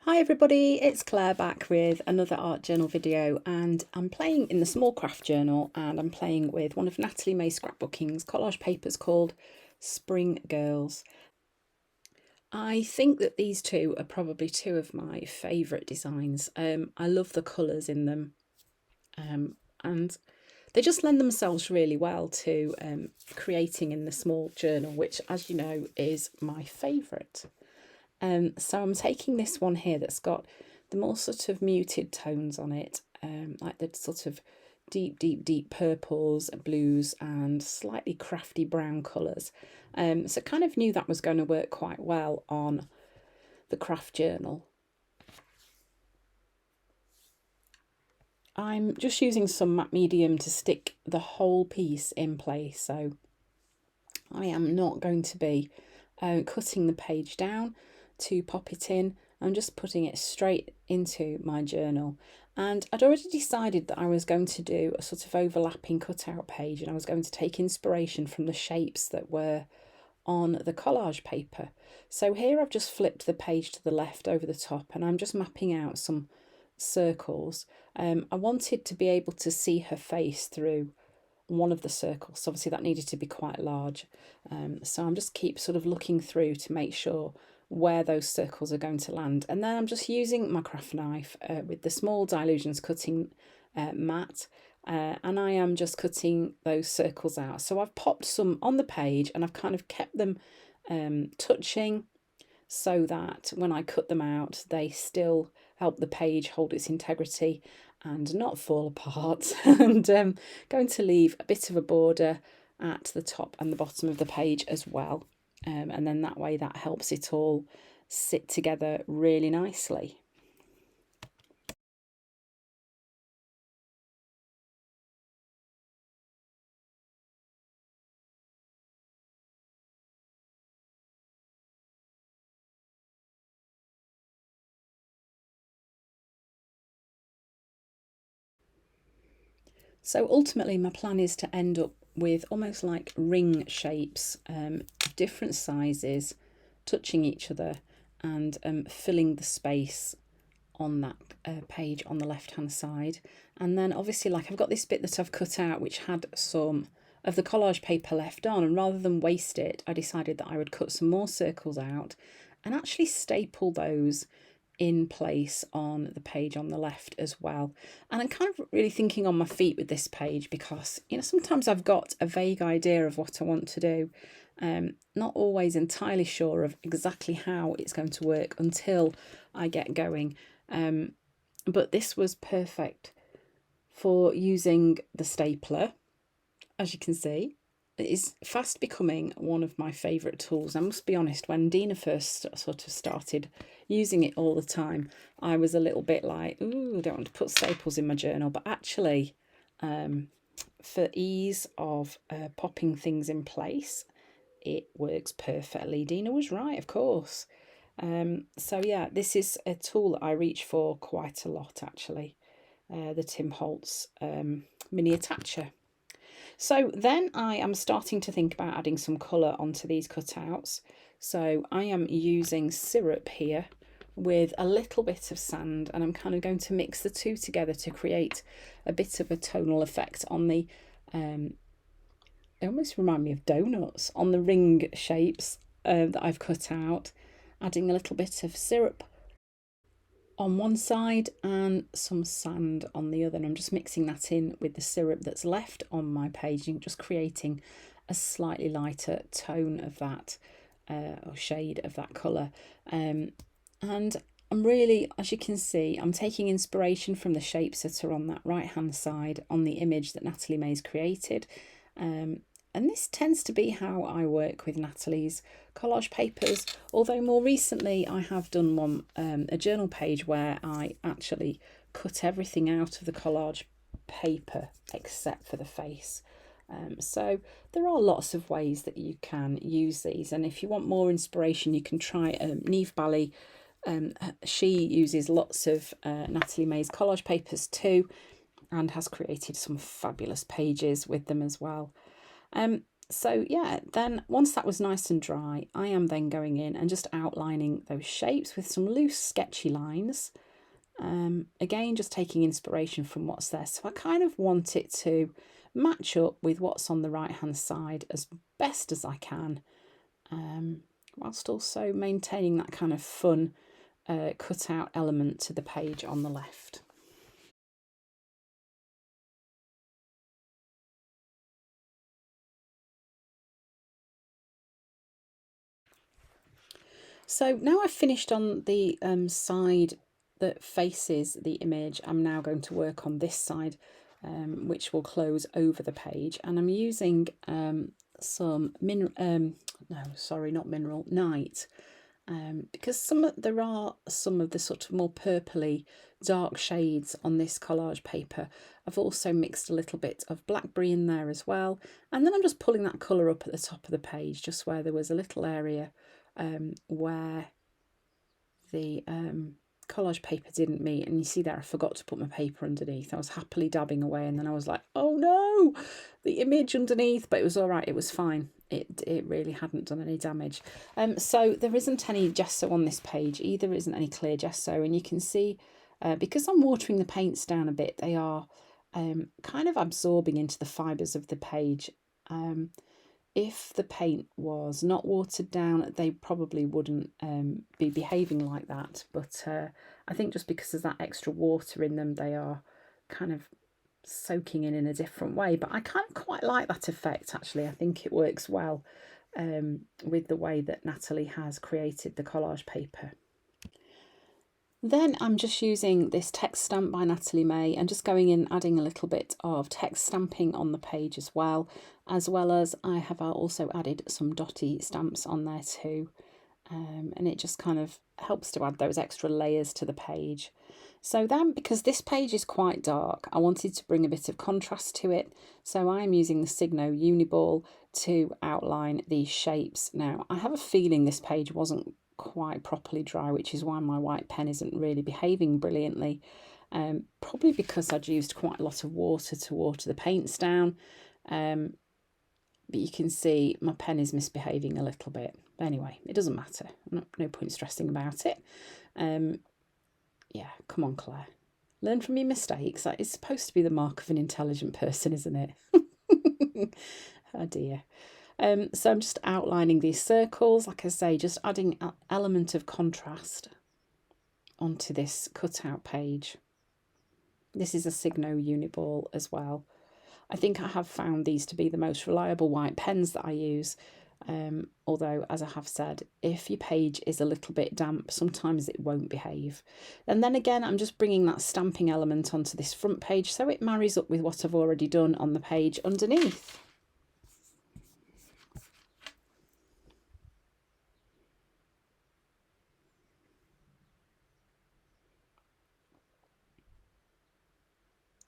Hi everybody, it's Claire back with another art journal video, and I'm playing in the small craft journal, and I'm playing with one of Natalie May's scrapbooking's collage papers called Spring Girls. I think that these two are probably two of my favourite designs. I love the colours in them, and they just lend themselves really well to creating in the small journal, which, as you know, is my favourite. So I'm taking this one here that's got the more sort of muted tones on it, like the sort of deep purples, blues, and slightly crafty brown colours. So kind of knew that was going to work quite well on the craft journal. I'm just using some matte medium to stick the whole piece in place, so I am not going to be cutting the page down to pop it in. I'm just putting it straight into my journal, and I'd already decided that I was going to do a sort of overlapping cutout page, and I was going to take inspiration from the shapes that were on the collage paper. So here I've just flipped the page to the left over the top, and I'm just mapping out some circles. I wanted to be able to see her face through one of the circles, so obviously that needed to be quite large. So I'm just keep sort of looking through to make sure where those circles are going to land, and then I'm just using my craft knife with the small Dylusions cutting mat, and I am just cutting those circles out. So I've popped some on the page, and I've kind of kept them touching so that when I cut them out they still help the page hold its integrity and not fall apart. And going to leave a bit of a border at the top and the bottom of the page as well, and then that way that helps it all sit together really nicely. So ultimately my plan is to end up with almost like ring shapes, different sizes, touching each other, and filling the space on that page on the left hand side. And then obviously, like, I've got this bit that I've cut out which had some of the collage paper left on, and rather than waste it, I decided that I would cut some more circles out and actually staple those in place on the page on the left as well. And I'm kind of really thinking on my feet with this page, because sometimes I've got a vague idea of what I want to do, not always entirely sure of exactly how it's going to work until I get going. But this was perfect for using the stapler. As you can see, it is fast becoming one of my favourite tools. I must be honest, when Dina first sort of started using it all the time, I was a little bit like, ooh, I don't want to put staples in my journal. But actually, for ease of popping things in place, it works perfectly. Dina was right, of course. So yeah, this is a tool that I reach for quite a lot, actually, the Tim Holtz mini attacher. So then I am starting to think about adding some colour onto these cutouts. So I am using syrup here with a little bit of sand, and I'm kind of going to mix the two together to create a bit of a tonal effect on the, they almost remind me of donuts, on the ring shapes that I've cut out, adding a little bit of syrup on one side and some sand on the other, and I'm just mixing that in with the syrup that's left on my page and just creating a slightly lighter tone of that or shade of that colour. And I'm really, as you can see, I'm taking inspiration from the shapes that are on that right hand side on the image that Natalie May's created. And this tends to be how I work with Natalie's collage papers, although more recently I have done one, a journal page where I actually cut everything out of the collage paper except for the face. So there are lots of ways that you can use these, and if you want more inspiration you can try Neve Bally. She uses lots of Natalie May's collage papers too, and has created some fabulous pages with them as well. So yeah, then once that was nice and dry, I am then going in and just outlining those shapes with some loose sketchy lines. Again, just taking inspiration from what's there. So I kind of want it to match up with what's on the right hand side as best as I can, whilst also maintaining that kind of fun cutout element to the page on the left. So now I've finished on the side that faces the image, I'm now going to work on this side, which will close over the page, and I'm using some night, because there are some of the sort of more purpley dark shades on this collage paper. I've also mixed a little bit of blackberry in there as well, and then I'm just pulling that colour up at the top of the page, just where there was a little area where the collage paper didn't meet, and you see there I forgot to put my paper underneath. I was happily dabbing away, and then I was like, oh no, the image underneath, but it was all right, it was fine. It really hadn't done any damage. So there isn't any gesso on this page either, there isn't any clear gesso, and you can see because I'm watering the paints down a bit, they are kind of absorbing into the fibres of the page. If the paint was not watered down, they probably wouldn't be behaving like that. But I think just because there's that extra water in them, they are kind of soaking in a different way. But I kind of quite like that effect, actually. I think it works well with the way that Natalie has created the collage paper. Then I'm just using this text stamp by Natalie May and just going in adding a little bit of text stamping on the page as well as I have also added some dotty stamps on there too, and it just kind of helps to add those extra layers to the page. So then, because this page is quite dark, I wanted to bring a bit of contrast to it, so I'm using the Signo Uniball to outline these shapes. Now I have a feeling this page wasn't quite properly dry, which is why my white pen isn't really behaving brilliantly, probably because I'd used quite a lot of water to water the paints down, but you can see my pen is misbehaving a little bit. Anyway, it doesn't matter, no point stressing about it. Yeah, come on Claire, learn from your mistakes. That is supposed to be the mark of an intelligent person, isn't it? Oh dear. So I'm just outlining these circles, like I say, just adding an element of contrast onto this cutout page. This is a Signo Uniball as well. I think I have found these to be the most reliable white pens that I use, although, as I have said, if your page is a little bit damp, sometimes it won't behave. And then again, I'm just bringing that stamping element onto this front page so it marries up with what I've already done on the page underneath.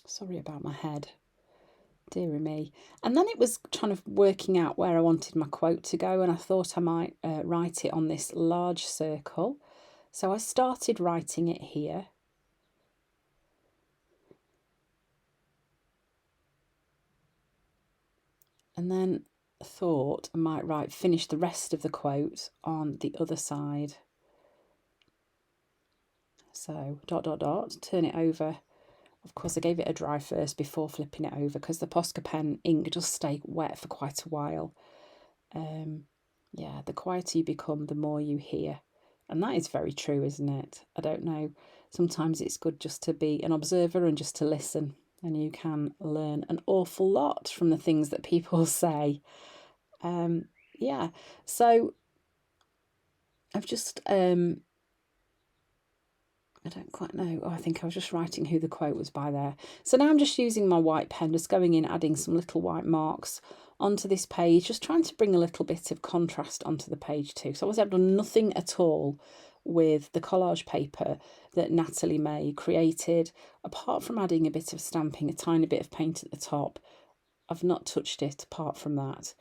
Sorry about my head, dearie me. And then it was kind of working out where I wanted my quote to go, and I thought I might write it on this large circle. So I started writing it here. And then thought I might finish the rest of the quote on the other side. So ... turn it over. Of course, I gave it a dry first before flipping it over because the Posca pen ink does stay wet for quite a while. Yeah, the quieter you become, the more you hear. And that is very true, isn't it? I don't know. Sometimes it's good just to be an observer and just to listen. And you can learn an awful lot from the things that people say. Yeah, so I've just... I don't quite know. Oh, I think I was just writing who the quote was by there. So now I'm just using my white pen, just going in, adding some little white marks onto this page, just trying to bring a little bit of contrast onto the page too. So obviously I've done nothing at all with the collage paper that Natalie May created, apart from adding a bit of stamping, a tiny bit of paint at the top. I've not touched it apart from that.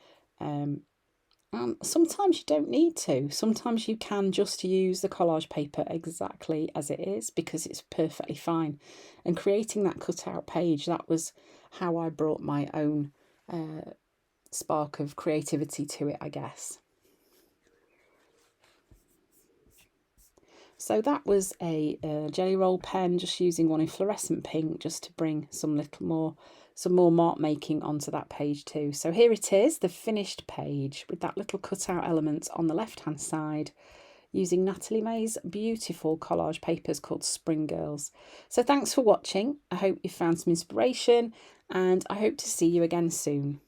Sometimes you don't need to. Sometimes you can just use the collage paper exactly as it is because it's perfectly fine. And creating that cutout page, that was how I brought my own spark of creativity to it, I guess. So that was a jelly roll pen, just using one in fluorescent pink just to bring some more mark making onto that page too. So here it is, the finished page with that little cutout element on the left hand side, using Natalie May's beautiful collage papers called Spring Girls. So thanks for watching. I hope you found some inspiration, and I hope to see you again soon.